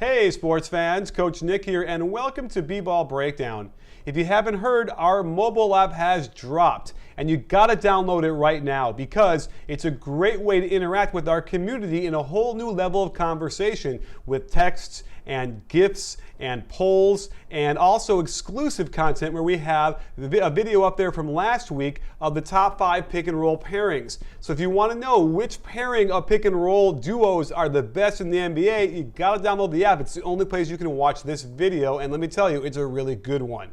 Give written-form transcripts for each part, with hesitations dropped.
Hey sports fans, Coach Nick here and welcome to BBallBreakdown. If you haven't heard, our mobile app has dropped and you gotta download it right now because it's a great way to interact with our community in a whole new level of conversation with texts and GIFs and polls and also exclusive content where we have a video up there from last week of the top 5 pick and roll pairings. So if you want to know which pairing of pick and roll duos are the best in the NBA, you gotta download the app. It's the only place you can watch this video, and let me tell you, it's a really good one.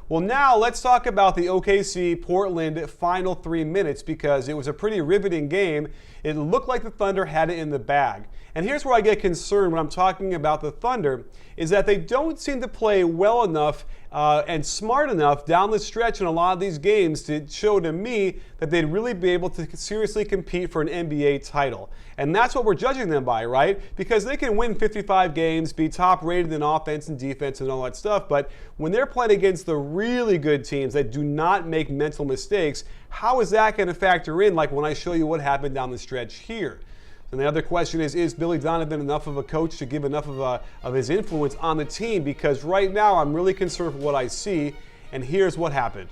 Well, now let's talk about the OKC-Portland final 3 minutes because it was a pretty riveting game. It looked like the Thunder had it in the bag. And here's where I get concerned when I'm talking about the Thunder, is that they don't seem to play well enough and smart enough down the stretch in a lot of these games to show to me that they'd really be able to seriously compete for an NBA title. And that's what we're judging them by, right? Because they can win 55 games, be top rated in offense and defense and all that stuff, but when they're playing against the really good teams that do not make mental mistakes, how is that going to factor in, like when I show you what happened down the stretch here? And the other question is Billy Donovan enough of a coach to give enough of his influence on the team? Because right now I'm really concerned with what I see, and here's what happened.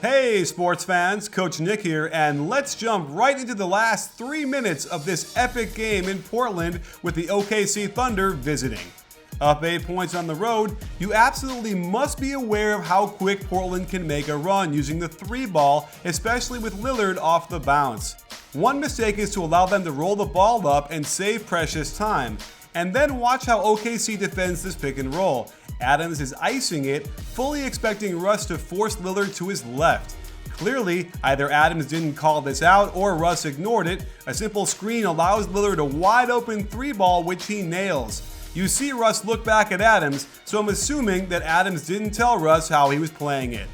Hey sports fans, Coach Nick here, and let's jump right into the last 3 minutes of this epic game in Portland with the OKC Thunder visiting. Up 8 points on the road, you absolutely must be aware of how quick Portland can make a run using the 3-ball, especially with Lillard off the bounce. One mistake is to allow them to roll the ball up and save precious time. And then watch how OKC defends this pick and roll. Adams is icing it, fully expecting Russ to force Lillard to his left. Clearly, either Adams didn't call this out or Russ ignored it. A simple screen allows Lillard a wide open 3-ball which he nails. You see Russ look back at Adams, so I'm assuming that Adams didn't tell Russ how he was playing it.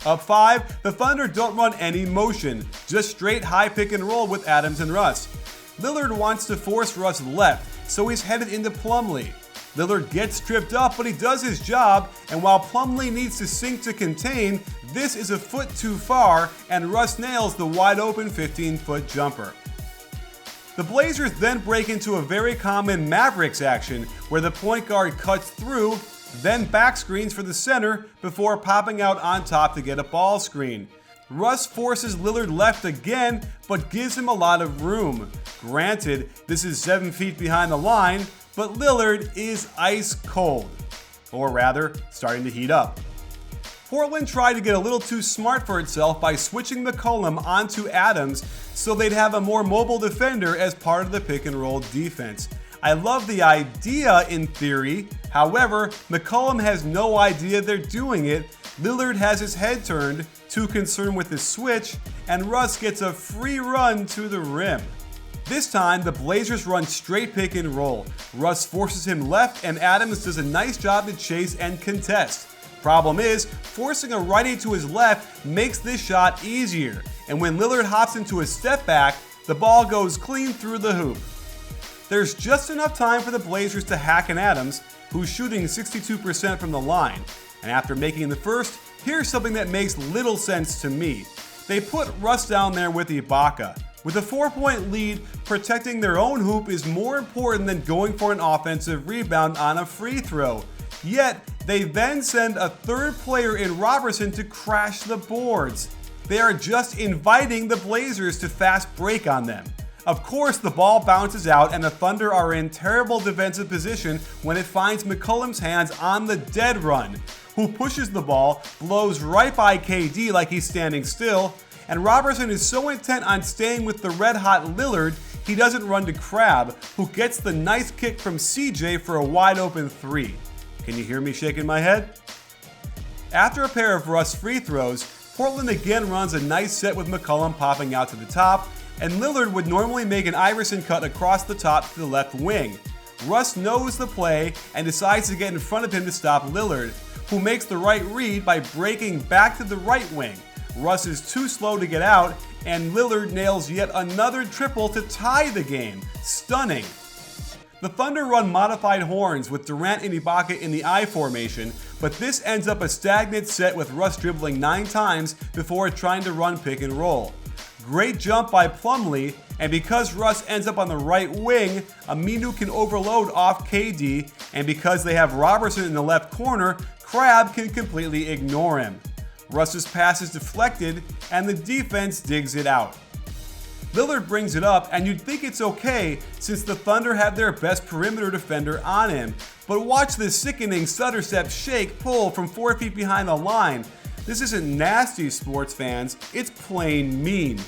Up 5, the Thunder don't run any motion, just straight high pick and roll with Adams and Russ. Lillard wants to force Russ left, so he's headed into Plumlee. Lillard gets tripped up, but he does his job, and while Plumlee needs to sink to contain, this is a foot too far, and Russ nails the wide open 15-foot jumper. The Blazers then break into a very common Mavericks action, where the point guard cuts through, then back screens for the center before popping out on top to get a ball screen. Russ forces Lillard left again, but gives him a lot of room. Granted, this is 7 feet behind the line, but Lillard is ice cold. Or rather, starting to heat up. Portland tried to get a little too smart for itself by switching McCollum onto Adams so they'd have a more mobile defender as part of the pick and roll defense. I love the idea in theory, however, McCollum has no idea they're doing it, Lillard has his head turned, too concerned with his switch, and Russ gets a free run to the rim. This time, the Blazers run straight pick and roll. Russ forces him left and Adams does a nice job to chase and contest. Problem is, forcing a righty to his left makes this shot easier, and when Lillard hops into a step back, the ball goes clean through the hoop. There's just enough time for the Blazers to hack an Adams, who's shooting 62% from the line. And after making the first, here's something that makes little sense to me. They put Russ down there with Ibaka. With a 4-point lead, protecting their own hoop is more important than going for an offensive rebound on a free throw. Yet, they then send a third player in Robertson to crash the boards. They are just inviting the Blazers to fast break on them. Of course, the ball bounces out and the Thunder are in terrible defensive position when it finds McCollum's hands on the dead run, who pushes the ball, blows right by KD like he's standing still, and Robertson is so intent on staying with the red-hot Lillard, he doesn't run to Crabbe, who gets the nice kick from CJ for a wide-open 3. Can you hear me shaking my head? After a pair of Russ free throws, Portland again runs a nice set with McCollum popping out to the top, and Lillard would normally make an Iverson cut across the top to the left wing. Russ knows the play and decides to get in front of him to stop Lillard, who makes the right read by breaking back to the right wing. Russ is too slow to get out, and Lillard nails yet another triple to tie the game. Stunning. The Thunder run modified horns with Durant and Ibaka in the I formation, but this ends up a stagnant set with Russ dribbling 9 times before trying to run pick and roll. Great jump by Plumlee, and because Russ ends up on the right wing, Aminu can overload off KD, and because they have Robertson in the left corner, Crabbe can completely ignore him. Russ's pass is deflected, and the defense digs it out. Lillard brings it up, and you'd think it's okay since the Thunder have their best perimeter defender on him, but watch this sickening stutter step shake pull from 4 feet behind the line. This isn't nasty, sports fans, it's plain mean.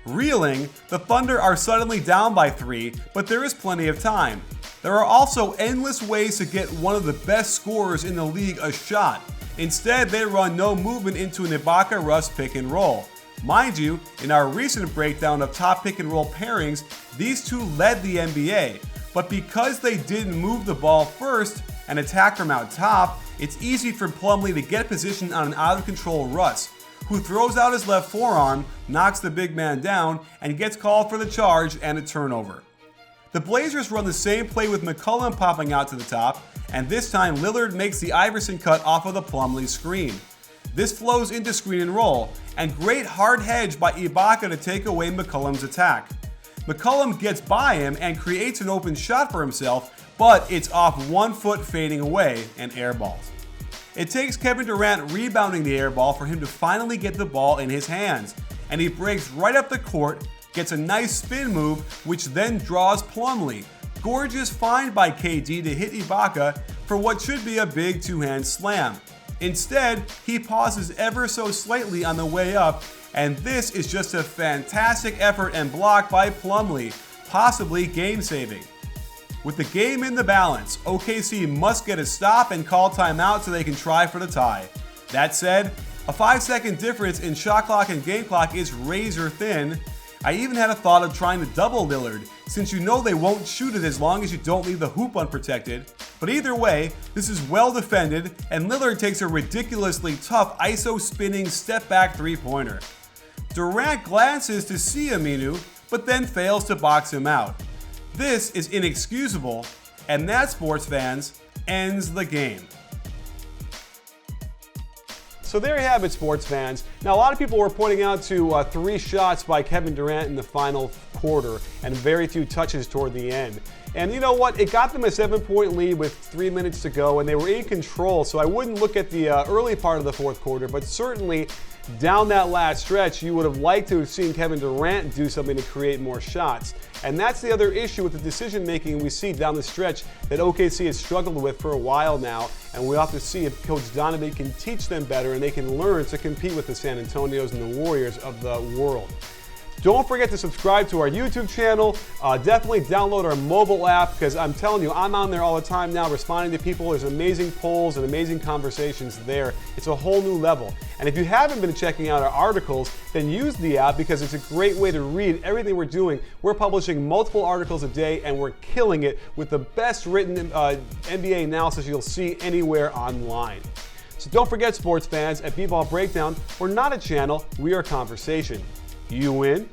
Reeling, the Thunder are suddenly down by 3, but there is plenty of time. There are also endless ways to get one of the best scorers in the league a shot. Instead, they run no movement into an Ibaka-Russ pick and roll. Mind you, in our recent breakdown of top pick and roll pairings, these two led the NBA, but because they didn't move the ball first and attack from out top, it's easy for Plumlee to get positioned on an out-of-control Russ, who throws out his left forearm, knocks the big man down, and gets called for the charge and a turnover. The Blazers run the same play with McCollum popping out to the top, and this time Lillard makes the Iverson cut off of the Plumlee screen. This flows into screen and roll, and great hard hedge by Ibaka to take away McCollum's attack. McCollum gets by him and creates an open shot for himself, but it's off 1 foot fading away and airballs. It takes Kevin Durant rebounding the airball for him to finally get the ball in his hands, and he breaks right up the court, gets a nice spin move, which then draws Plumlee. Gorgeous find by KD to hit Ibaka for what should be a big two-hand slam. Instead, he pauses ever so slightly on the way up, and this is just a fantastic effort and block by Plumlee, possibly game-saving. With the game in the balance, OKC must get a stop and call timeout so they can try for the tie. That said, a 5-second difference in shot clock and game clock is razor thin. I even had a thought of trying to double Lillard, since you know they won't shoot it as long as you don't leave the hoop unprotected. But either way, this is well defended, and Lillard takes a ridiculously tough ISO spinning step back 3-pointer. Durant glances to see Aminu, but then fails to box him out. This is inexcusable, and that, sports fans, ends the game. So there you have it, sports fans. Now, a lot of people were pointing out to 3 shots by Kevin Durant in the final quarter and very few touches toward the end. And you know what? It got them a 7-point lead with 3 minutes to go, and they were in control. So I wouldn't look at the early part of the fourth quarter, but certainly down that last stretch, you would have liked to have seen Kevin Durant do something to create more shots. And that's the other issue with the decision making we see down the stretch that OKC has struggled with for a while now. And we'll have to see if Coach Donovan can teach them better and they can learn to compete with the San Antonios and the Warriors of the world. Don't forget to subscribe to our YouTube channel. Definitely download our mobile app because I'm telling you, I'm on there all the time now responding to people. There's amazing polls and amazing conversations there. It's a whole new level. And if you haven't been checking out our articles, then use the app because it's a great way to read everything we're doing. We're publishing multiple articles a day and we're killing it with the best written NBA analysis you'll see anywhere online. So don't forget, sports fans, at BBallBreakdown, we're not a channel, we are a conversation. You win,